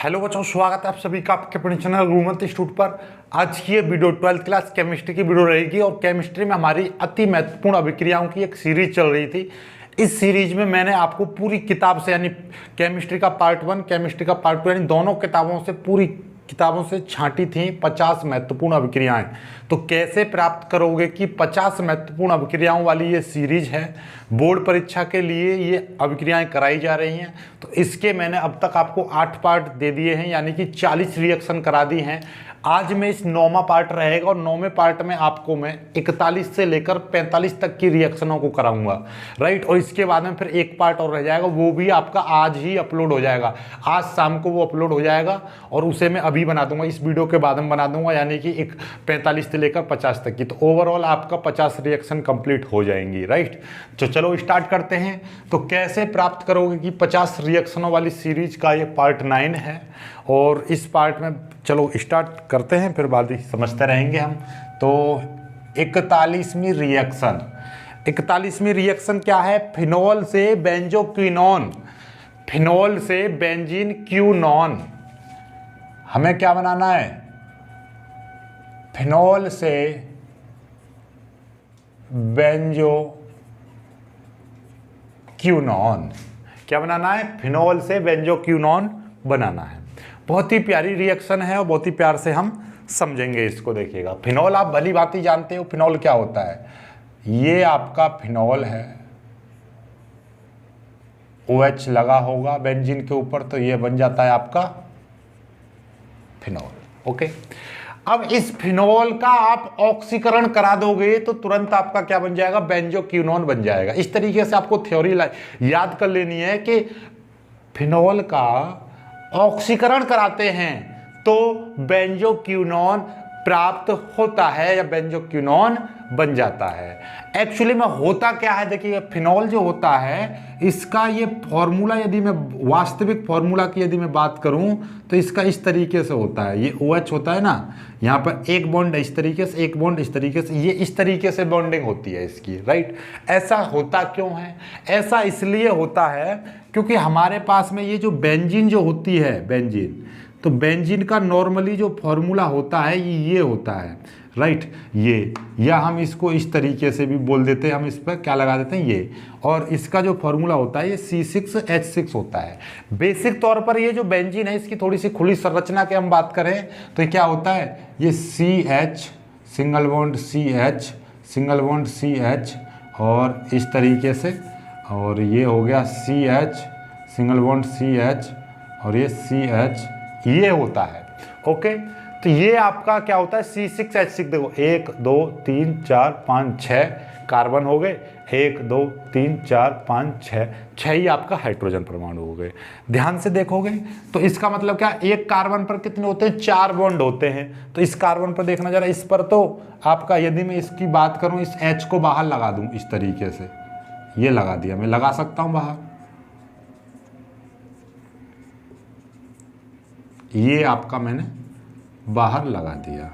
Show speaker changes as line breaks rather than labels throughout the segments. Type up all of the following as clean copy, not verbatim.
Hello बच्चों, स्वागत है आप सभी का आपके अपने चैनल गुरुमंत इंस्टीट्यूट पर। आज की ये वीडियो 12th क्लास केमिस्ट्री की वीडियो रहेगी और केमिस्ट्री में हमारी अति महत्वपूर्ण अभिक्रियाओं की एक सीरीज चल रही थी। इस सीरीज में मैंने आपको पूरी किताब से यानी केमिस्ट्री का पार्ट 1, केमिस्ट्री का पार्ट 2 यानी दोनों किताबों से पूरी किताबों से छांटी थी 50 महत्वपूर्ण अभिक्रियाएं। तो कैसे प्राप्त करोगे कि 50 महत्वपूर्ण अभिक्रियाओं वाली ये सीरीज है, बोर्ड परीक्षा के लिए ये अभिक्रियाएं कराई जा रही हैं। तो इसके मैंने अब तक आपको 8 पार्ट दे दिए हैं, यानी कि 40 रिएक्शन करा दी हैं। आज में इस 9वां पार्ट रहेगा और 9वें पार्ट में आपको मैं 41 से लेकर 45 तक की रिएक्शनों को कराऊंगा, राइट। और इसके बाद में फिर एक पार्ट और रह जाएगा, वो भी आपका आज ही अपलोड हो जाएगा। आज शाम को वो अपलोड हो जाएगा और उसे मैं अभी बना दूंगा, इस वीडियो के बाद में बना दूंगा, यानी कि एक 45 से लेकर 50 तक की। तो ओवरऑल आपका 50 रिएक्शन कंप्लीट हो जाएंगी, राइट। तो चलो स्टार्ट करते हैं। तो कैसे प्राप्त करोगे कि 50 रिएक्शनों वाली सीरीज का ये पार्ट 9 है और इस पार्ट में चलो स्टार्ट करते हैं, फिर बाद में समझते रहेंगे हम। तो 41वीं रिएक्शन, 41वीं रिएक्शन क्या है? फिनोल से बेंजोक्विनोन, फिनोल से बेंजीन क्यूनोन। हमें क्या बनाना है? फिनोल से बेंजोक्विनोन क्या बनाना है? फिनोल से बेंजोक्विनोन बनाना है। बहुत ही प्यारी रिएक्शन है और बहुत ही प्यार से हम समझेंगे इसको। देखिएगा, फिनोल आप भली भांति जानते हो फिनोल क्या होता है। ये आपका फिनोल है, OH लगा होगा बेंजीन के ऊपर, तो ये बन जाता है आपका फिनोल। ओके, अब इस फिनोल का आप ऑक्सीकरण करा दोगे तो तुरंत आपका क्या बन जाएगा? बेंजोक्विनोन बन जाएगा। इस तरीके से आपको थ्योरी याद कर लेनी है कि फिनोल का ऑक्सीकरण कराते हैं तो बेंजोक्विनोन प्राप्त होता है या बेंजोक्विनोन बन जाता है। एक्चुअली में होता क्या है, देखिए फिनोल जो होता है इसका ये फॉर्मूला, यदि मैं वास्तविक फॉर्मूला की यदि मैं बात करूं तो इसका इस तरीके से होता है। ये OH होता है ना, यहाँ पर एक बॉन्ड इस तरीके से, एक बॉन्ड इस तरीके से, ये इस तरीके से बॉन्डिंग होती है इसकी, राइट। ऐसा होता क्यों है? ऐसा इसलिए होता है क्योंकि हमारे पास में ये जो बेंजीन जो होती है, बेंजीन, तो बेंजीन का नॉर्मली जो फॉर्मूला होता है ये होता है, राइट। ये, या हम इसको इस तरीके से भी बोल देते हैं, हम इस पर क्या लगा देते हैं ये, और इसका जो फॉर्मूला होता है ये C6H6 होता है। बेसिक तौर पर ये जो बेंजीन है इसकी थोड़ी सी खुली संरचना की हम बात करें तो ये क्या होता है? ये CH single bond CH single bond CH और इस तरीके से, और ये हो गया CH सिंगल बॉन्ड CH और ये CH, ये होता है। ओके, तो ये आपका क्या होता है? C6H6। देखो 1 2 3 4 5 6 कार्बन हो गए, 1 2 3 4 5 6 ही आपका हाइड्रोजन परमाणु हो गए। ध्यान से देखोगे तो इसका मतलब क्या? एक कार्बन पर कितने होते हैं? 4 बॉन्ड होते हैं। तो इस कार्बन पर देखना जरा, इस पर तो आपका, यदि मैं इसकी बात करूं, इस H को बाहर लगा दूं इस तरीके से, ये लगा दिया, मैं लगा सकता हूं बाहर, ये आपका मैंने बाहर लगा दिया।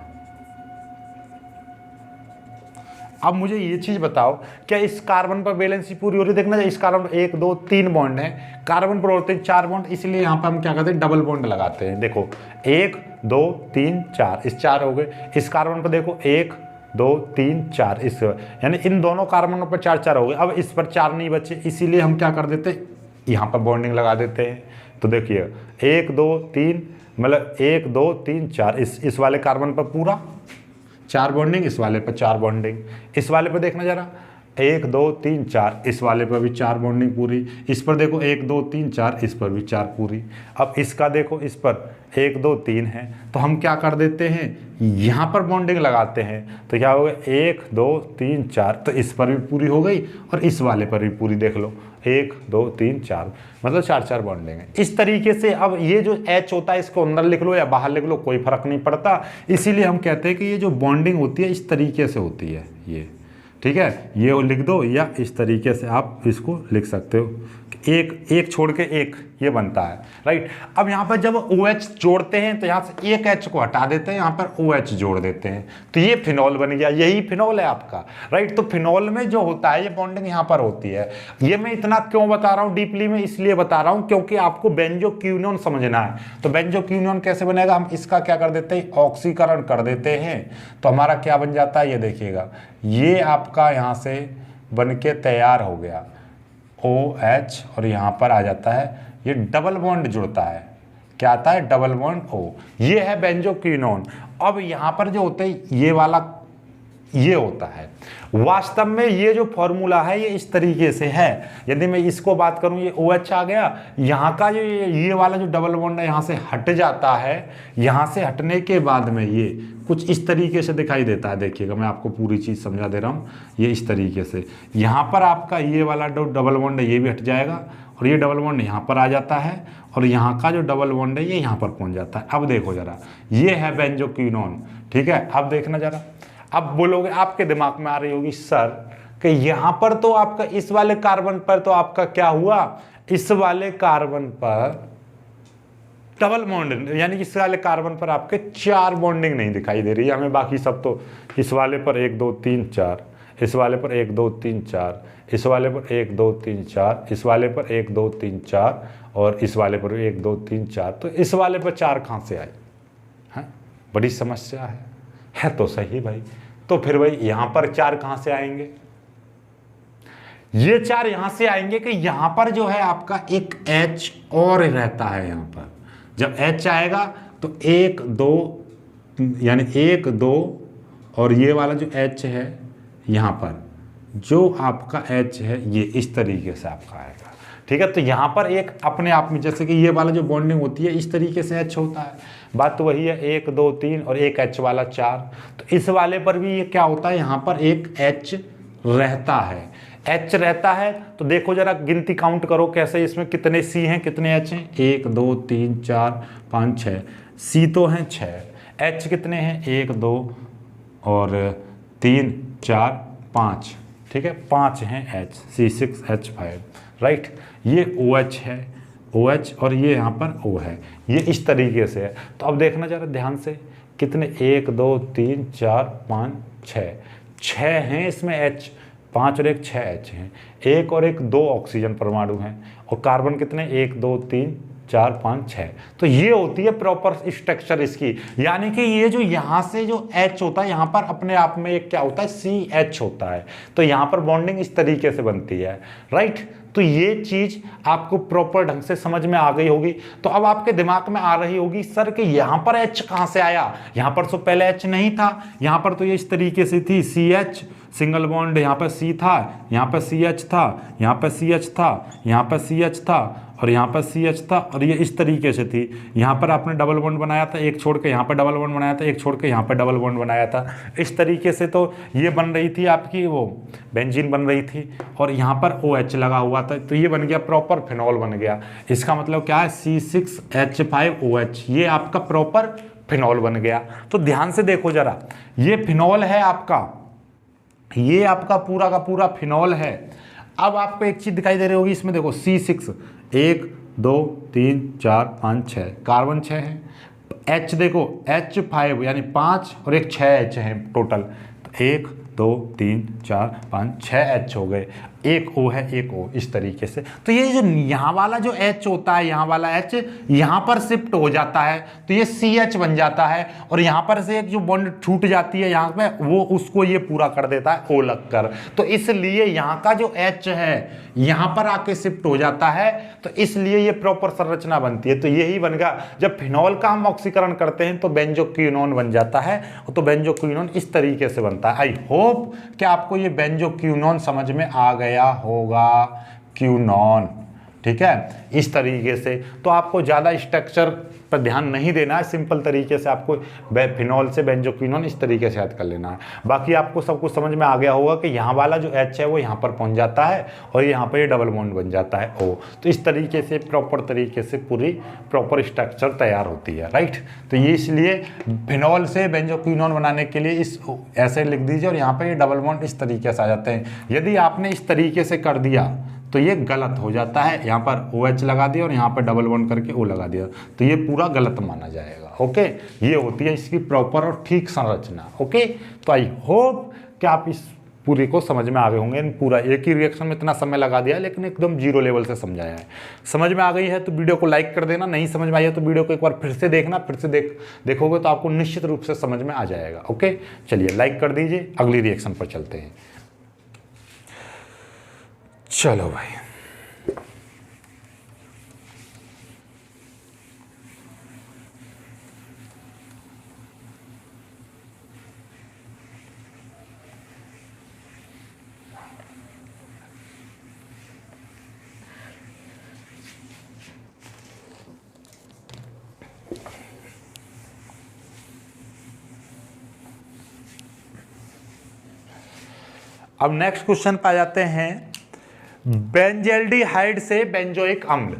अब मुझे ये चीज बताओ, क्या इस कार्बन पर वैलेंसी पूरी हो रही है? देखना, इस कार्बन पर 1 2 3 बॉन्ड है, कार्बन पर होते हैं 4 बॉन्ड, इसलिए यहां पर हम क्या करते हैं? डबल बॉन्ड लगाते हैं। देखो 1 2 3 4, इस 4 हो गए। इस कार्बन पर देखो 1 2 3 4, इस, यानी इन दोनों कार्बनों पर 4 4 हो गए। अब इस पर 4 नहीं बचे, इसीलिए हम क्या कर देते हैं? यहाँ पर बॉन्डिंग लगा देते हैं। तो देखिए 1 2 3, मतलब 1 2 3 4, इस वाले कार्बन पर पूरा 4 बॉन्डिंग, इस वाले पर 4 बॉन्डिंग, इस वाले पर देखना जरा 1 2 3 4, इस वाले पर भी 4 बॉन्डिंग पूरी, इस पर देखो 1 2 3 4, इस पर भी 4 पूरी। अब इसका देखो, इस पर 1 2 3 है, तो हम क्या कर देते हैं? यहाँ पर बॉन्डिंग लगाते हैं। तो क्या हो गया? 1 2 3 4, तो इस पर भी पूरी हो गई और इस वाले पर भी पूरी, देख लो 1 2 3 4, मतलब 4 4 बॉन्डिंग है। इस तरीके से अब ये जो H होता है इसको अंदर लिख लो या बाहर लिख लो, कोई फर्क नहीं पड़ता। इसीलिए हम कहते हैं कि ये जो बॉन्डिंग होती है इस तरीके से होती है, ये, ठीक है। ये लिख दो या इस तरीके से आप इसको लिख सकते हो कि एक छोड़ के एक ये बनता है, राइट। अब यहाँ पर जब OH जोड़ते हैं तो यहाँ से एक H को हटा देते हैं, यहाँ पर OH जोड़ देते हैं, तो ये फिनॉल बन गया, यही फिनॉल है आपका, राइट। तो फिनॉल में जो होता है ये बॉन्डिंग यहाँ पर होती है। ये मैं इतना क्यों बता रहा हूँ डीपली में, इसलिए बता रहा हूँ क्योंकि आपको बेंजोक्विनोन समझना है। तो बेंजोक्विनोन कैसे बनेगा, हम इसका क्या कर देते हैं, ऑक्सीकरण कर देते हैं, तो हमारा क्या बन जाता है, ये देखिएगा, ये आपका यहाँ से बन के तैयार हो गया OH, और यहाँ पर आ जाता है ये डबल बॉन्ड जुड़ता है, क्या आता है, डबल बॉन्ड O, ये है बेंजोक्विनोन। अब यहाँ पर जो होता है ये वाला ये होता है, वास्तव में ये जो फॉर्मूला है ये इस तरीके से है। यदि मैं इसको बात करूं, ये OH आ गया, यहाँ का जो ये वाला जो डबल बॉन्ड है यहाँ से हट जाता है, यहाँ से हटने के बाद में ये कुछ इस तरीके से दिखाई देता है। देखिएगा मैं आपको पूरी चीज़ समझा दे रहा हूँ, ये इस तरीके से यहाँ पर आपका ये वाला जो डबल बॉन्ड है ये भी हट जाएगा, और ये डबल बॉन्ड यहाँ पर आ जाता है, और यहाँ का जो डबल बॉन्ड है ये यहाँ पर पहुँच जाता है। अब देखो जरा, ये है बेंजोक्विनोन, ठीक है। अब देखना जरा, अब बोलोगे, आपके दिमाग में आ रही होगी सर कि यहाँ पर तो आपका इस वाले कार्बन पर तो आपका क्या हुआ, इस वाले कार्बन पर डबल बॉन्ड, यानी कि इस वाले कार्बन पर आपके 4 बॉन्डिंग नहीं दिखाई दे रही है हमें, बाकी सब तो इस वाले पर 1 2 3 4, इस वाले पर 1 2 3 4, इस वाले पर 1 2 3 4, इस वाले पर 1 2 3 4, और इस वाले पर 1 2 3 4, तो इस वाले पर 4 कहाँ से आई है, बड़ी समस्या है तो सही भाई। तो फिर भाई यहाँ पर 4 कहाँ से आएंगे, ये 4 यहाँ से आएंगे कि यहाँ पर जो है आपका एक H और रहता है, यहाँ पर जब H आएगा तो 1 2, यानी 1 2, और ये वाला जो H है यहाँ पर जो आपका H है ये इस तरीके से आपका आएगा, ठीक है। तो यहाँ पर एक अपने आप में, जैसे कि ये वाला जो बॉन्डिंग होती है इस तरीके से H होता है, बात तो वही है, 1 2 3 और एक H वाला 4। तो इस वाले पर भी ये क्या होता है, यहाँ पर एक H रहता है, H रहता है। तो देखो जरा गिनती काउंट करो कैसे, इसमें कितने C हैं कितने H हैं, 1 2 3 4 5 6, C तो हैं 6, H कितने हैं 1 2 और 3 4 5, ठीक है, 5 हैं H, C6H5, राइट। ये OH है, OH, और ये यहाँ पर O है, ये इस तरीके से है। तो अब देखना जरा ध्यान से, कितने 1 2 3 4 5 6 हैं इसमें H, 5 और 1 6 H हैं, 1 और 1 2 ऑक्सीजन परमाणु हैं, और कार्बन कितने 1 2 3 4 5 6। तो ये होती है प्रॉपर स्ट्रक्चर इसकी, यानी कि ये जो यहाँ से जो H होता है यहाँ पर अपने आप में एक क्या होता है, CH होता है। तो यहाँ पर बॉन्डिंग इस तरीके से बनती है, राइट। तो ये चीज आपको प्रॉपर ढंग से समझ में आ गई होगी। तो अब आपके दिमाग में आ रही होगी सर कि यहाँ पर H कहाँ से आया, यहाँ पर तो पहले H नहीं था, यहाँ पर तो ये इस तरीके से थी, CH सिंगल बॉन्ड, यहाँ पर C था, यहाँ पर CH था, यहाँ पर CH था, यहाँ पर CH था, और यहाँ पर CH था, और ये इस तरीके से थी। यहाँ पर आपने डबल बॉन्ड बनाया था, एक छोड़ के यहाँ पर डबल बॉन्ड बनाया था, एक छोड़ के यहाँ पर डबल बॉन्ड बनाया था, इस तरीके से। तो ये बन रही थी आपकी वो बेंजीन बन रही थी, और यहाँ पर OH लगा हुआ था, तो ये बन गया प्रॉपर फिनॉल बन गया। इसका मतलब क्या है, C6H5OH, ये आपका प्रॉपर फिनॉल बन गया। तो ध्यान से देखो जरा, ये फिनॉल है आपका, ये आपका पूरा का पूरा फिनॉल है। अब आपको एक चीज दिखाई दे रही होगी इसमें, देखो C6, 1 2 3 4 5 6, कार्बन 6 है, H देखो H5 यानी 5 और एक 6 H है टोटल, तो 1 2 3 4 5 6 H हो गए, एक O है एक O, इस तरीके से। तो ये जो यहाँ वाला जो H होता है, यहाँ वाला H यहाँ पर शिफ्ट हो जाता है, तो ये CH बन जाता है, और यहाँ पर से एक जो बॉन्ड छूट जाती है यहाँ पे, वो उसको ये पूरा कर देता है O लगकर। तो इसलिए यहाँ का जो H है यहाँ पर आके शिफ्ट हो जाता है, तो इसलिए ये प्रॉपर संरचना बनती है। तो यही बन गया, जब फिनॉल का हम ऑक्सीकरण करते हैं तो बेंजोक्विनोन बन जाता है, तो बेंजोक्विनोन इस तरीके से बनता है। आई होप कि आपको ये बेंजोक्विनोन समझ में आ गया होगा, क्विनोन, ठीक है, इस तरीके से। तो आपको ज़्यादा स्ट्रक्चर पर ध्यान नहीं देना है, सिंपल तरीके से आपको फिनॉल से बेंजोक्विनोन इस तरीके से याद कर लेना है। बाकी आपको सब कुछ समझ में आ गया होगा कि यहाँ वाला जो H है वो यहाँ पर पहुँच जाता है, और यहाँ पर ये डबल बॉन्ड बन जाता है O। तो इस तरीके से प्रॉपर तरीके से पूरी प्रॉपर स्ट्रक्चर तैयार होती है, राइट। तो ये इसलिए फिनॉल से बेंजोक्विनोन बनाने के लिए इस ऐसे लिख दीजिए, और यहाँ पर ये डबल बॉन्ड इस तरीके से आ जाते हैं। यदि आपने इस तरीके से कर दिया तो ये गलत हो जाता है। यहाँ पर OH लगा दिया और यहाँ पर डबल बॉन्ड करके O लगा दिया, तो ये पूरा गलत माना जाएगा। ओके, ये होती है इसकी प्रॉपर और ठीक संरचना। ओके, तो आई होप कि आप इस पूरी को समझ में आ गए होंगे। पूरा एक ही रिएक्शन में इतना समय लगा दिया है, लेकिन एकदम जीरो लेवल से समझाया है। समझ में आ गई है तो वीडियो को लाइक कर देना, नहीं समझ में आई है तो वीडियो को एक बार फिर से देखना, फिर से देखोगे तो आपको निश्चित रूप से समझ में आ जाएगा। ओके, चलिए लाइक कर दीजिए, अगली रिएक्शन पर चलते हैं। चलो भाई, अब नेक्स्ट क्वेश्चन पे आ जाते हैं। बेंजल्डिहाइड से बेंजोइक अम्ल,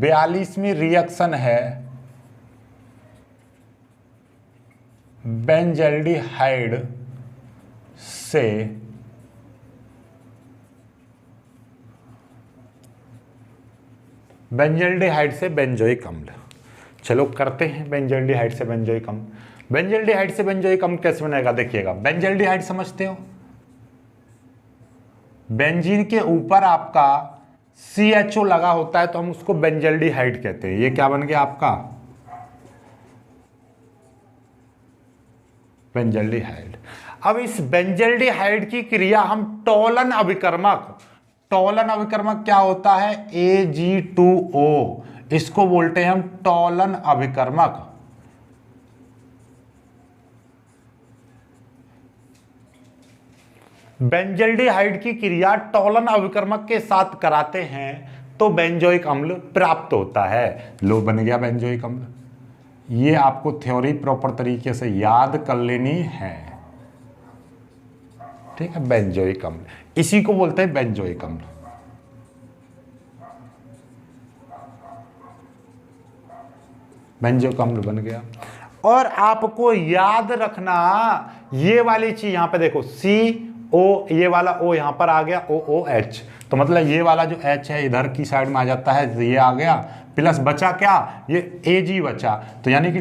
42वीं रिएक्शन है। बेंजल्डिहाइड से बेंजोइक अम्ल। चलो करते हैं बेंजल्डिहाइड से बेंजोइक अम्ल। बेंजल्डिहाइड से बेंजोइक अम्ल कैसे बनेगा देखिएगा। बेंजल्डिहाइड समझते हो, बेंजीन के ऊपर आपका CHO लगा होता है तो हम उसको बेंजल्डिहाइड कहते हैं। ये क्या बन गया आपका बेंजल्डिहाइड। अब इस बेंजल्डिहाइड की क्रिया हम टोलन अभिकर्मक क्या होता है Ag2O, इसको बोलते हैं हम टोलन अभिकर्मक। बेंजल्डिहाइड की क्रिया टोलन अभिकर्मक के साथ कराते हैं तो बेंजोइक अम्ल प्राप्त होता है। लो बन गया बेंजोइक अम्ल। ये आपको थ्योरी प्रॉपर तरीके से याद कर लेनी है, ठीक है। बेंजोइक अम्ल, इसी को बोलते हैं बेंजोइक अम्ल। बेंजोइक अम्ल बन गया। और आपको याद रखना ये वाली चीज, यहां पे देखो CO, ये वाला O यहां पर आ गया OOH, तो मतलब ये वाला जो H है इधर की साइड में आ जाता है, तो ये आ गया प्लस बचा क्या, ये Ag बचा, तो यानी कि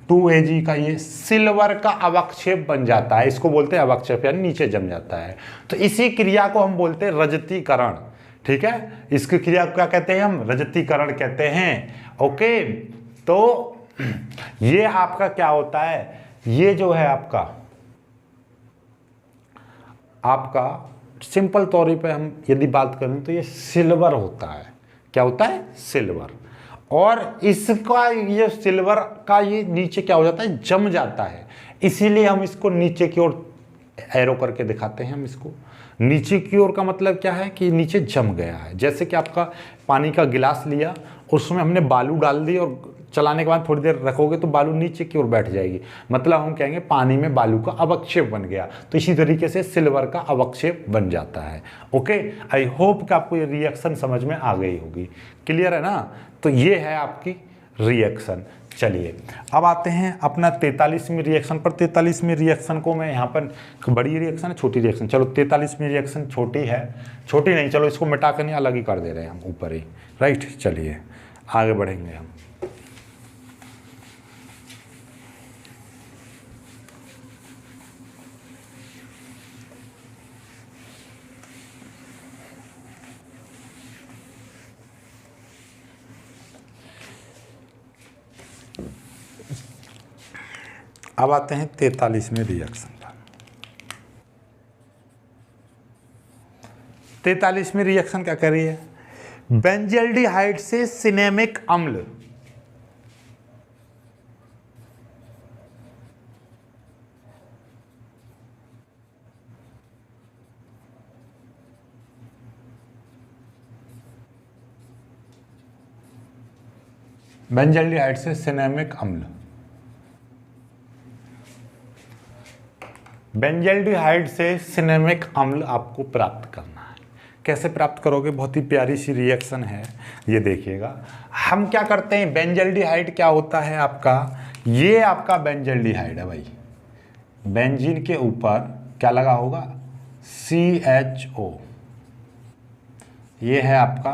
2Ag का ये सिल्वर का अवक्षेप बन जाता है। इसको बोलते हैं अवक्षेप, यानी नीचे जम जाता है। तो इसी क्रिया को हम बोलते हैं रजतीकरण, ठीक है। इसकी क्रिया को क्या कहते हैं हम, रजतीकरण कहते हैं। ओके, तो ये आपका क्या होता है, ये जो है आपका सिंपल तौर पे हम यदि बात करें तो ये सिल्वर होता है। क्या होता है, सिल्वर। और इसका ये सिल्वर का ये नीचे क्या हो जाता है, जम जाता है। इसीलिए हम इसको नीचे की ओर एरो करके दिखाते हैं। हम इसको नीचे की ओर का मतलब क्या है कि नीचे जम गया है। जैसे कि आपका पानी का गिलास लिया, उसमें हमने बालू डाल दी और चलाने के बाद थोड़ी देर रखोगे तो बालू नीचे की ओर बैठ जाएगी, मतलब हम कहेंगे पानी में बालू का अवक्षेप बन गया। तो इसी तरीके से सिल्वर का अवक्षेप बन जाता है। ओके, आई होप कि आपको ये रिएक्शन समझ में आ गई होगी। क्लियर है ना। तो ये है आपकी रिएक्शन। चलिए अब आते हैं अपना 43वीं रिएक्शन पर। 43वीं रिएक्शन को मैं यहाँ पर, बड़ी रिएक्शन है छोटी रिएक्शन, चलो 43वीं रिएक्शन छोटी है, छोटी नहीं, चलो इसको मिटा कर नहीं अलग ही कर दे रहे हैं हम ऊपर ही, राइट। चलिए आगे बढ़ेंगे हम। अब आते हैं 43वें रिएक्शन पर। 43वीं रिएक्शन क्या कर रही है, बेंजल्डिहाइड से सिनेमिक अम्ल। बेंजल्डिहाइड से सिनेमिक अम्ल, बेंजल्डिहाइड से सिनेमिक अम्ल आपको प्राप्त करना है। कैसे प्राप्त करोगे, बहुत ही प्यारी सी रिएक्शन है, ये देखिएगा। हम क्या करते हैं, बेंजल्डिहाइड क्या होता है आपका, ये आपका बेंजल्डिहाइड है भाई, बेंजीन के ऊपर क्या लगा होगा, CHO, ये है आपका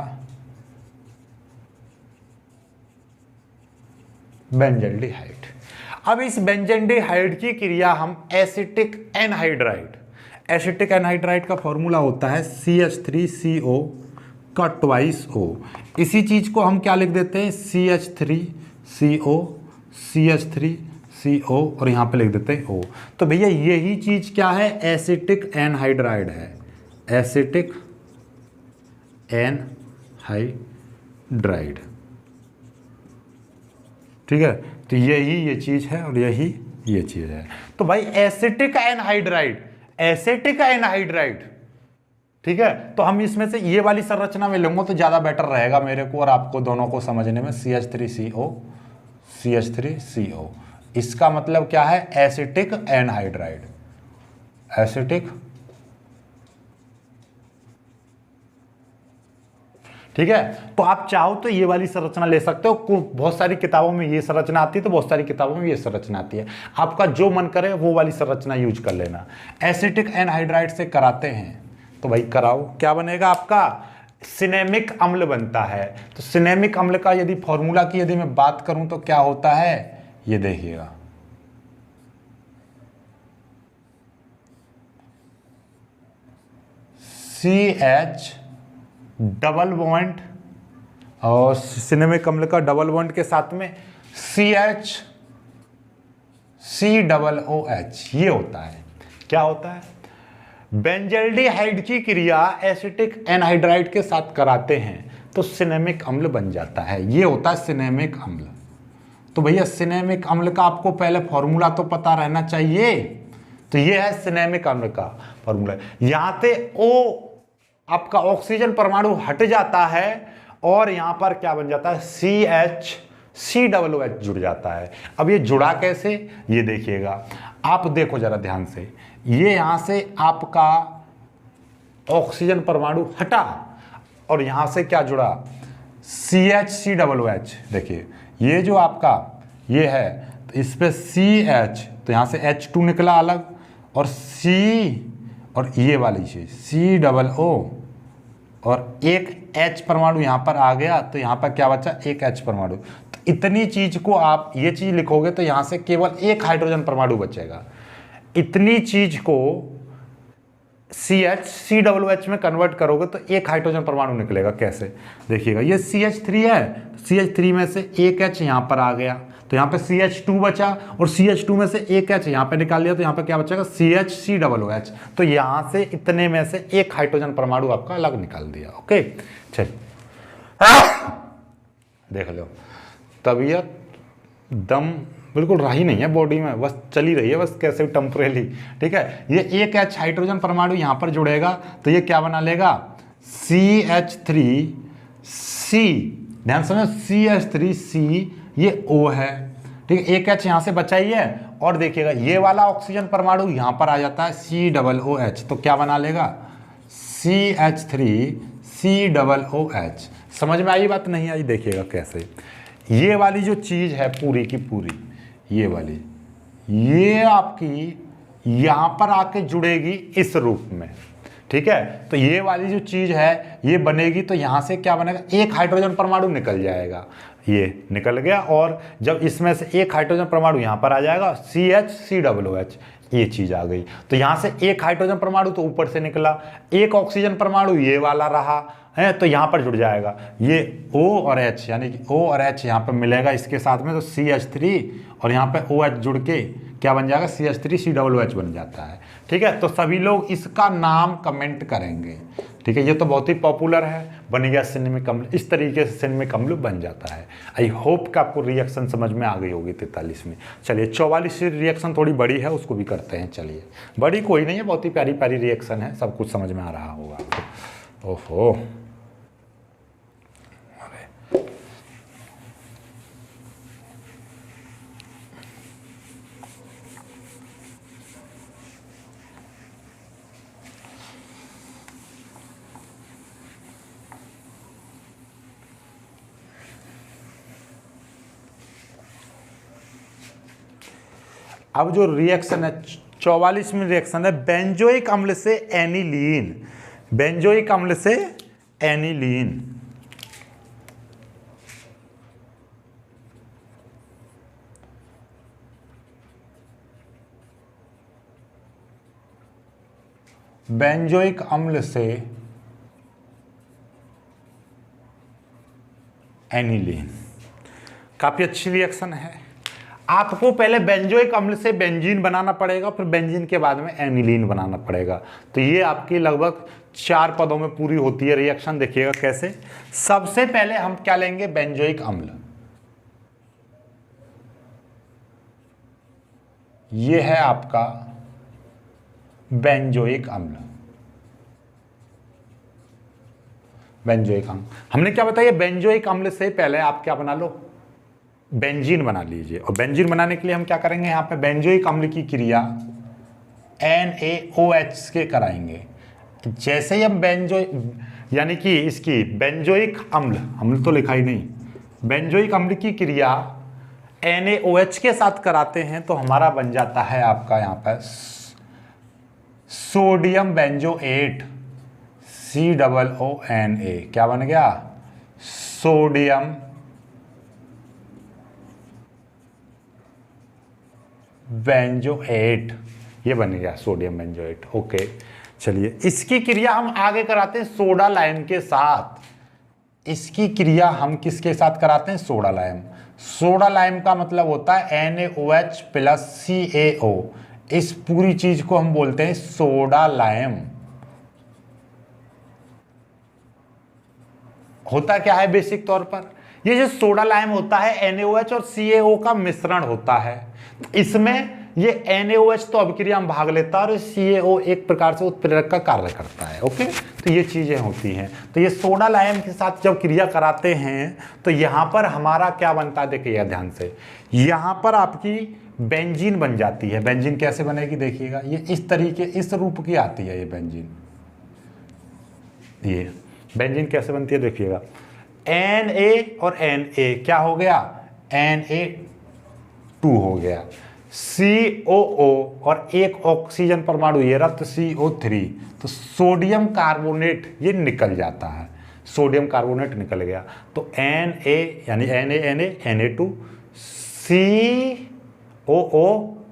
बेंजल्डिहाइड। अब इस बेंजल्डिहाइड की क्रिया हम एसिटिक एनहाइड्राइड, एसिटिक एनहाइड्राइड का फॉर्मूला होता है CH3CO का ट्वाइस O। इसी चीज को हम क्या लिख देते हैं, CH3CO, CH3CO और यहाँ पे लिख देते हैं O। तो भैया यही चीज क्या है, एसिटिक एनहाइड्राइड है, एसिटिक एनहाइड्राइड। ठीक है, तो यही ये चीज है और यही ये चीज है। तो भाई एसिटिक एनहाइड्राइड, एसिटिक एनहाइड्राइड, ठीक है। तो हम इसमें से ये वाली संरचना में लूंगा तो ज्यादा बेटर रहेगा मेरे को और आपको दोनों को समझने में। CH3CO, CH3CO, इसका मतलब क्या है, एसिटिक एनहाइड्राइड, एसिटिक। ठीक है, तो आप चाहो तो ये वाली संरचना ले सकते हो। बहुत सारी किताबों में ये संरचना आती है, तो बहुत सारी किताबों में ये संरचना आती है। आपका जो मन करे वो वाली संरचना यूज कर लेना। एसिटिक एनहाइड्राइड से कराते हैं तो भाई कराओ, क्या बनेगा आपका, सिनेमिक अम्ल बनता है। तो सिनेमिक अम्ल का यदि फॉर्मूला की यदि मैं बात करूं तो क्या होता है, ये देखिएगा, CH डबल बॉन्ड और सिनेमिक अम्ल का डबल बॉन्ड के साथ में CH3COOH, ये होता है। क्या होता है, बेंजल्डिहाइड की क्रिया एसिटिक एनहाइड्राइड के साथ कराते हैं तो सिनेमिक अम्ल बन जाता है, ये होता है सिनेमिक अम्ल। तो भैया सिनेमिक अम्ल का आपको पहले फॉर्मूला तो पता रहना चाहिए। तो ये है सिनेमिक अम्ल का फॉर्मूला। यहां से O आपका ऑक्सीजन परमाणु हट जाता है और यहां पर क्या बन जाता है, CH3COOH जुड़ जाता है। अब ये जुड़ा कैसे, ये देखिएगा, आप देखो जरा ध्यान से। ये यहां से आपका ऑक्सीजन परमाणु हटा और यहां से क्या जुड़ा, CH3COOH। देखिए ये जो आपका ये है, तो इस पे CH, तो यहां से H2 निकला अलग और C और ये वाली चीज COO और एक H परमाणु यहां पर आ गया, तो यहां पर क्या बचा, एक H परमाणु। तो इतनी चीज को आप ये चीज लिखोगे तो यहां से केवल एक हाइड्रोजन परमाणु बचेगा। इतनी चीज को CH3COOH में कन्वर्ट करोगे तो एक हाइड्रोजन परमाणु निकलेगा। कैसे, देखिएगा, ये CH3 है, CH3 में से एक H यहां पर आ गया, तो यहां पे CH2 बचा और CH2 में से एक H यहां पे निकाल लिया, तो यहां पे क्या बचेगा, CH3OOH। तो यहां से इतने में से एक हाइड्रोजन परमाणु आपका अलग निकाल दिया। ओके, चलिए देख लो, तबीयत दम बिल्कुल रही नहीं है बॉडी में, बस चली रही है, बस कैसे टेम्परेली। ठीक है, ये एक H हाइड्रोजन परमाणु यहां पर जुड़ेगा तो ये क्या बना लेगा, CH3C। ध्यान समझो, CH3C, ये O है। ठीक है, एक H यहां से बचा ही है और देखिएगा ये वाला ऑक्सीजन परमाणु यहां पर आ जाता है COOH, तो क्या बना लेगा, CH3COOH। समझ में आई बात, नहीं आई, देखिएगा कैसे। ये वाली जो चीज है पूरी की पूरी, ये वाली, ये आपकी यहां पर आके जुड़ेगी इस रूप में। ठीक है, तो ये वाली जो चीज है ये बनेगी, तो यहां से क्या बनेगा, एक हाइड्रोजन परमाणु निकल जाएगा, ये निकल गया। और जब इसमें से एक हाइड्रोजन परमाणु यहां पर आ जाएगा, CH3OOH, ये चीज आ गई। तो यहां से एक हाइड्रोजन परमाणु तो ऊपर से निकला, एक ऑक्सीजन परमाणु ये वाला रहा है, तो यहां पर जुड़ जाएगा ये O और H, यानी कि O और H यहां पर मिलेगा इसके साथ में, तो CH3 और यहां पे OH जुड़ के क्या बन जाएगा, CH3COOH बन जाता है। ठीक है, तो सभी लोग इसका नाम कमेंट करेंगे। ठीक है, ये तो बहुत ही पॉपुलर है, बन गया सिनेमिक अम्ल। इस तरीके से सिनेमिक अम्ल बन जाता है। आई होप कि आपको रिएक्शन समझ में आ गई होगी 43 में। चलिए 44 रिएक्शन थोड़ी बड़ी है, उसको भी करते हैं। चलिए, बड़ी कोई नहीं है, बहुत ही प्यारी प्यारी रिएक्शन है, सब कुछ समझ में आ रहा होगा आपको। ओहो, अब जो रिएक्शन है 44 में रिएक्शन है बेंजोइक अम्ल से एनिलीन, बेंजोइक अम्ल से एनिलीन। बेंजोइक अम्ल से एनिलीन, काफी अच्छी रिएक्शन है। आपको पहले बेंजोइक अम्ल से बेंजीन बनाना पड़ेगा, फिर बेंजीन के बाद में एनिलीन बनाना पड़ेगा। तो ये आपकी लगभग 4 पदों में पूरी होती है रिएक्शन। देखिएगा कैसे। सबसे पहले हम क्या लेंगे, बेंजोइक अम्ल। ये है आपका बेंजोइक अम्ल। बेंजोइक अम्ल हमने क्या बताया, बेंजोइक अम्ल से पहले आप क्या बना लो, बेंजीन बना लीजिए। और बेंजीन बनाने के लिए हम क्या करेंगे, यहां पे बेंजोइक अम्ल की क्रिया NaOH के कराएंगे। जैसे ही हम यानी कि इसकी बेंजोइक अम्ल तो लिखा ही नहीं, बेंजोइक अम्ल की क्रिया NaOH के साथ कराते हैं तो हमारा बन जाता है आपका यहां पर सोडियम बेंजोएट, COONA। क्या बन गया, सोडियम बेंजोएट। ये बन गया सोडियम बेंजोएट। ओके, चलिए इसकी क्रिया हम आगे कराते हैं सोडा लाइम के साथ। इसकी क्रिया हम किसके साथ कराते हैं, सोडा लाइम। सोडा लाइम का मतलब होता है NaOH प्लस CaO। इस पूरी चीज को हम बोलते हैं सोडा लाइम। होता क्या है बेसिक तौर पर, ये जो सोडा लाइम होता है NaOH और CaO का मिश्रण होता है। इसमें ये NaOH तो अभिक्रिया में भाग लेता है और CaO एक प्रकार से उत्प्रेरक का कार्य करता है। ओके, तो ये चीजें होती हैं। तो ये सोडा लाइम के साथ जब क्रिया कराते हैं तो यहां पर हमारा क्या बनता है, देखिएगा ध्यान से, यहां पर आपकी बेंजीन बन जाती है। बेंजीन कैसे बनेगी देखिएगा, ये इस तरीके, इस रूप की आती है ये बेंजीन। ये बेंजीन कैसे बनती है देखिएगा, Na और Na क्या हो गया, Na2 हो गया, COO और एक ऑक्सीजन परमाणु ये रहा तो CO3, तो सोडियम कार्बोनेट ये निकल जाता है, सोडियम कार्बोनेट निकल गया। तो Na यानी Na, Na, Na2, COO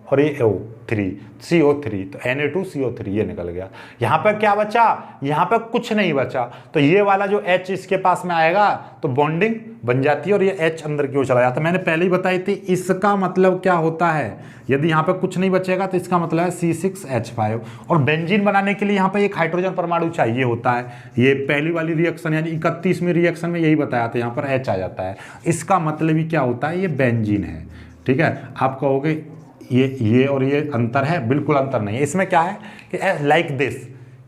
और ये O3, CO3, तो Na2 CO3 ये निकल गया। यहाँ पर क्या बचा, यहाँ पर कुछ नहीं बचा। तो ये वाला जो H इसके पास में आएगा तो बॉन्डिंग बन जाती है और ये H अंदर की ओर चला जाता है। मैंने पहले ही बताई थी, इसका मतलब क्या होता है, यदि यहाँ पर कुछ नहीं बचेगा तो इसका मतलब है C6H5। और बेंजीन बनाने के लिए यहाँ पर एक हाइड्रोजन परमाणु चाहिए होता है। ये पहली वाली रिएक्शन यानी 31वीं रिएक्शन में यही बताया था, यहाँ पर H आ जाता है। इसका मतलब ही क्या होता है, ये बेंजीन है। ठीक है, आप कहोगे ये और ये अंतर है, बिल्कुल अंतर नहीं है। इसमें क्या है कि लाइक दिस,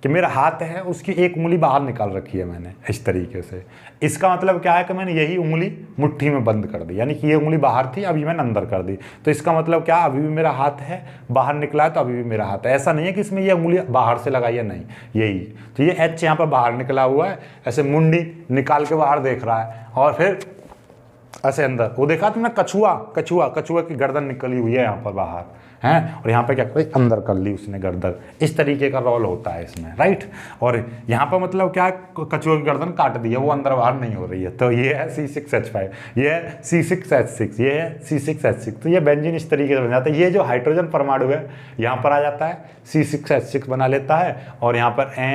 कि मेरा हाथ है उसकी एक उंगली बाहर निकाल रखी है मैंने इस तरीके से। इसका मतलब क्या है कि मैंने यही उंगली मुट्ठी में बंद कर दी, यानी कि ये उंगली बाहर थी अभी मैंने अंदर कर दी। तो इसका मतलब क्या, अभी भी मेरा हाथ है, बाहर निकला है तो अभी भी मेरा हाथ है। ऐसा नहीं है कि इसमें ये उंगली बाहर से लगाई है, नहीं, यही। तो ये H यहाँ पर बाहर निकला हुआ है, ऐसे मुंडी निकाल के बाहर देख रहा है और फिर ऐसे अंदर। वो देखा तुमने कछुआ की गर्दन निकली हुई है यहाँ पर बाहर हैं, और यहाँ पे क्या कर अंदर कर ली उसने गर्दन। इस तरीके का रोल होता है इसमें, राइट। और यहाँ पर मतलब क्या, कछुआ की गर्दन काट दी है, वो अंदर बाहर नहीं हो रही है। तो ये है C6H5, ये है C6H6, ये है C6H6। तो ये बेंजीन इस तरीके से बन जाता है। ये जो हाइड्रोजन परमाणु है यहाँ पर आ जाता है, C6H6 बना लेता है और यहाँ पर Na,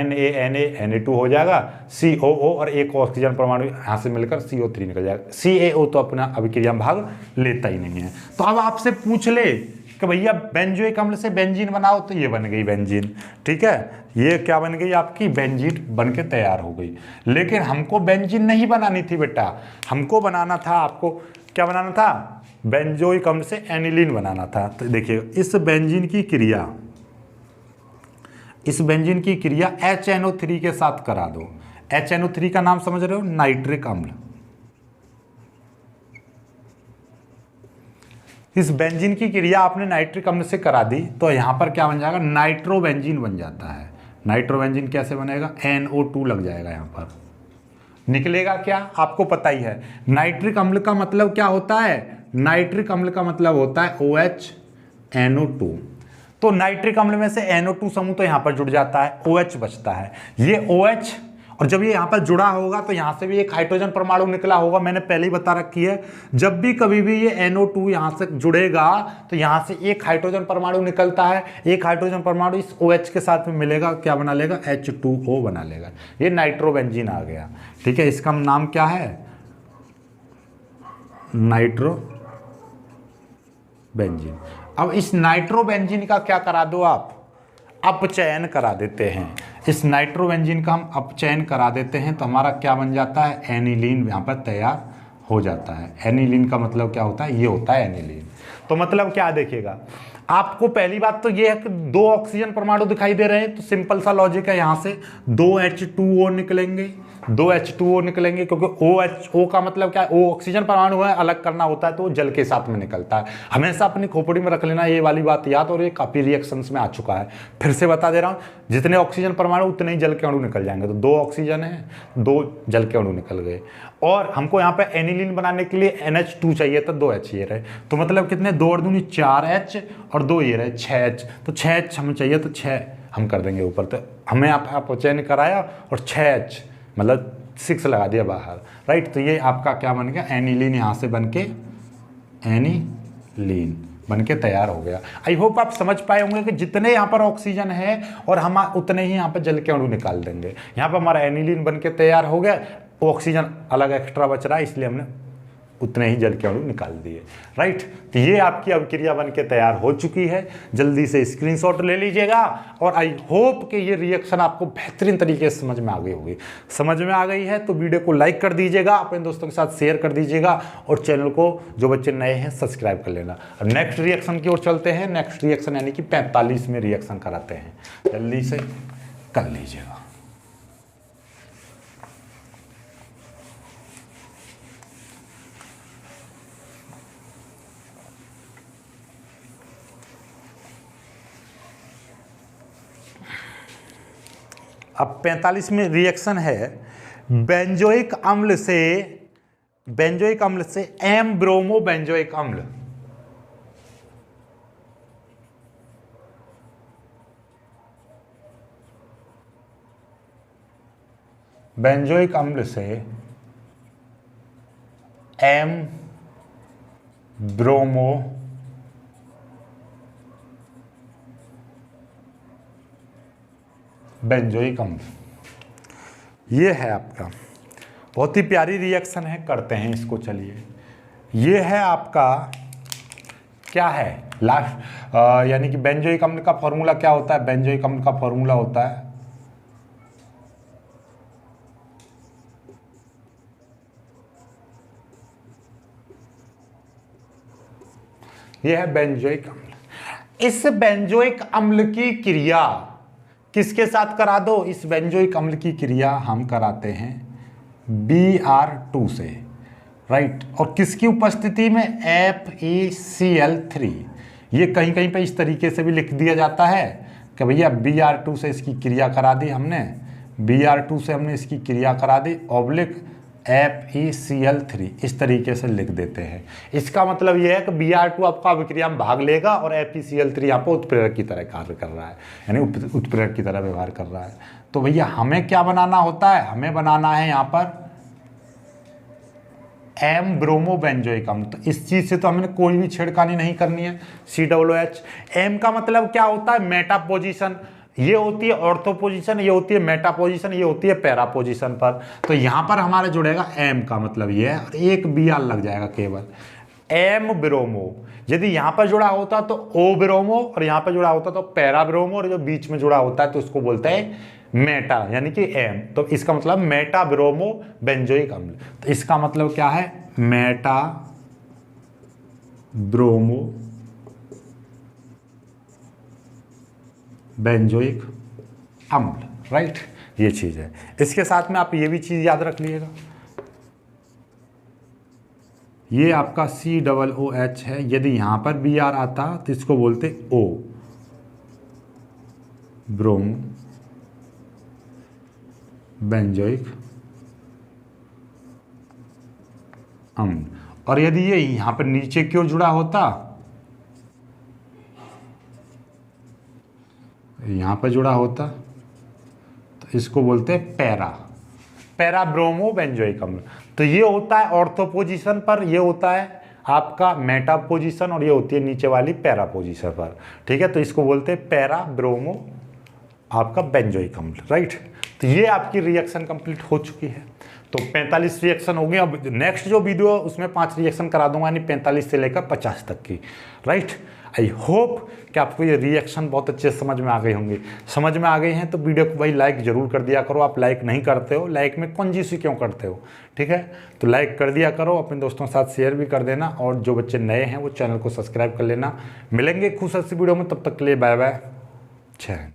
Na2 हो जाएगा, COO और एक ऑक्सीजन परमाणु यहाँ से मिलकर CO3 निकल जाएगा। CaO तो अपना अभिक्रिया में भाग लेता ही नहीं है। तो अब आपसे पूछ ले कि भैया बेंजोइक अम्ल से बेंजीन बनाओ, तो ये बन गई बेंजीन। ठीक है, ये क्या बन गई आपकी, बेंजीन बन के तैयार हो गई। लेकिन हमको बेंजीन नहीं बनानी थी बेटा, हमको बनाना था, आपको क्या बनाना था, बेंजोइक अम्ल से एनिलीन बनाना था। तो देखिए इस बेंजीन की क्रिया HNO3 के साथ करा दो। HNO3 का नाम समझ रहे हो, नाइट्रिक अम्ल। इस बेंजीन की क्रिया आपने नाइट्रिक अम्ल से करा दी तो यहाँ पर क्या बन जाएगा, नाइट्रोबेंजीन बन जाता है। नाइट्रोबेंजीन कैसे बनेगा, NO2 लग जाएगा यहाँ पर। निकलेगा क्या, आपको पता ही है। नाइट्रिक अम्ल का मतलब क्या होता है, नाइट्रिक अम्ल का मतलब होता है OH NO2। तो नाइट्रिक अम्ल में से NO2 समूह तो यहाँ पर जुड़ जाता है, OH बचता है। ये OH और जब ये यहाँ पर जुड़ा होगा तो यहाँ से भी एक हाइड्रोजन परमाणु निकला होगा। मैंने पहले ही बता रखी है, जब भी कभी भी ये NO2 यहाँ से जुड़ेगा तो यहाँ से एक हाइड्रोजन परमाणु निकलता है। एक हाइड्रोजन परमाणु इस OH के साथ में मिलेगा, क्या बना लेगा, H2O बना लेगा। ये नाइट्रोबेंजीन आ गया। ठीक है, इसका नाम क्या है, नाइट्रोबेंजीन। अब इस नाइट्रोबेंजीन का क्या करा दो आप, अपचयन करा देते हैं। इस नाइट्रोबेंजीन का हम अपचयन करा देते हैं तो हमारा क्या बन जाता है, एनिलीन यहाँ पर तैयार हो जाता है। एनिलीन का मतलब क्या होता है, ये होता है एनिलीन। तो मतलब क्या देखिएगा आपको, पहली बात तो ये है कि 2 ऑक्सीजन परमाणु दिखाई दे रहे हैं, तो सिंपल सा लॉजिक है, यहाँ से 2 H2O निकलेंगे, 2 H2O निकलेंगे, क्योंकि OHO का मतलब क्या है, O ऑक्सीजन परमाणु है, अलग करना होता है तो वो जल के साथ में निकलता है। हमेशा अपनी खोपड़ी में रख लेना ये वाली बात याद, और ये काफी रिएक्शंस में आ चुका है। फिर से बता दे रहा हूँ, जितने ऑक्सीजन परमाणु उतने ही जल के अणु निकल जाएंगे। तो 2 ऑक्सीजन है, 2 जल के अणु निकल गए। और हमको यहाँ पे एनिलीन बनाने के लिए NH2 चाहिए था, 2 H ये रहे, तो मतलब कितने, 2 और 2 4 H और 2 ये रहे 6 H। तो 6 H हमें चाहिए, तो 6 हम कर देंगे ऊपर। तो हमें आप अपचयन कराया और 6 H मतलब 6 लगा दिया बाहर, राइट। तो ये आपका क्या बन गया, एनिलीन, यहाँ से बन के एनिलीन बन के तैयार हो गया। आई होप आप समझ पाए होंगे कि जितने यहाँ पर ऑक्सीजन है और हम उतने ही यहाँ पर जल के अणु निकाल देंगे। यहाँ पर हमारा एनिलीन बन के तैयार हो गया, ऑक्सीजन अलग एक्स्ट्रा बच रहा है, इसलिए हमने उतने ही जल के अणु निकाल दिए, राइट। तो ये आपकी अभिक्रिया बन के तैयार हो चुकी है। जल्दी से स्क्रीनशॉट ले लीजिएगा, और आई होप कि ये रिएक्शन आपको बेहतरीन तरीके से समझ में आ गई होगी। समझ में आ गई है तो वीडियो को लाइक कर दीजिएगा, अपने दोस्तों के साथ शेयर कर दीजिएगा, और चैनल को जो बच्चे नए हैं सब्सक्राइब कर लेना। अब नेक्स्ट रिएक्शन की ओर चलते हैं। नेक्स्ट रिएक्शन यानी कि 45 में रिएक्शन कराते हैं, जल्दी से कर लीजिएगा। अब 45 में रिएक्शन है बेंजोइक अम्ल से एम ब्रोमो बेंजोइक अम्ल। बेंजोइक अम्ल से एम ब्रोमो बेंजोइक अम्ल, ये है आपका। बहुत ही प्यारी रिएक्शन है, करते हैं इसको। चलिए, ये है आपका, क्या है लास्ट, यानी कि बेंजोइक अम्ल का फॉर्मूला क्या होता है, बेंजोइक अम्ल का फॉर्मूला होता है ये है बेंजोइक अम्ल। इस बेंजोइक अम्ल की क्रिया किसके साथ करा दो, इस बेंजोइक अम्ल की क्रिया हम कराते हैं Br2 से, राइट। और किसकी उपस्थिति में, FeCl3। ये कहीं कहीं पे इस तरीके से भी लिख दिया जाता है कि भैया Br2 से इसकी क्रिया करा दी हमने, Br2 से हमने इसकी क्रिया करा दी, ऑब्लिक FeCl3, इस तरीके से लिख देते हैं। इसका मतलब यह है कि Br2 आपका अभिक्रिया में भाग लेगा और FeCl3 यहाँ पर उत्प्रेरक की तरह कार्य कर रहा है, यानी उत्प्रेरक की तरह व्यवहार कर रहा है। तो भैया हमें क्या बनाना होता है, हमें बनाना है यहाँ पर एम ब्रोमो बेंजोइक अम्ल। तो इस चीज से तो हमने कोई भी छेड़खानी नहीं करनी है। COOH, एम का मतलब क्या होता है, मेटा पोजीशन। ये होती है ऑर्थो पोजीशन, ये होती है मेटा पोजीशन, ये होती है पैरा पोजीशन पर। तो यहां पर हमारा जुड़ेगा एम का मतलब ये है, और एक Br लग जाएगा केवल, एम ब्रोमो। यदि यहां पर जुड़ा होता तो O ब्रोमो, और यहां पर जुड़ा होता तो पैरा ब्रोमो, और जो बीच में जुड़ा होता है तो उसको बोलते हैं मेटा, यानी कि एम। तो इसका मतलब मेटा ब्रोमो बेंजोइक अम्ल। तो इसका मतलब क्या है, मेटा ब्रोमो बेंजोइक अम्ल, राइट। ये चीज है। इसके साथ में आप ये भी चीज याद रख लीजिएगा, ये आपका COOH है। यदि यहां पर Br आता तो इसको बोलते O ब्रोमो बेंजोइक अम्ल। और यदि ये यहां पर नीचे क्यों जुड़ा होता, यहां पर जुड़ा होता तो इसको बोलते हैं पैरा पैरा ब्रोमो बेंजोइक अम्ल। तो ये होता है ऑर्थो पोजीशन पर, ये होता है आपका मेटा पोजीशन, और ये होती है नीचे वाली पैरा पोजीशन पर। ठीक है, तो इसको बोलते हैं पैरा ब्रोमो आपका बेंजोइक अम्ल, राइट। तो ये आपकी रिएक्शन कंप्लीट हो चुकी है। तो 45 रिएक्शन हो गई। अब नेक्स्ट जो वीडियो है उसमें 5 रिएक्शन करा दूंगा, यानी 45 से लेकर 50 तक की, राइट। आई होप कि आपको ये रिएक्शन बहुत अच्छे से समझ में आ गई होंगी। समझ में आ गई हैं तो वीडियो को भाई लाइक जरूर कर दिया करो। आप लाइक नहीं करते हो, लाइक में कंजूसी क्यों करते हो, ठीक है। तो लाइक कर दिया करो, अपने दोस्तों के साथ शेयर भी कर देना, और जो बच्चे नए हैं वो चैनल को सब्सक्राइब कर लेना। मिलेंगे खुश सी वीडियो में, तब तक के लिए बाय बाय, जय हिंद।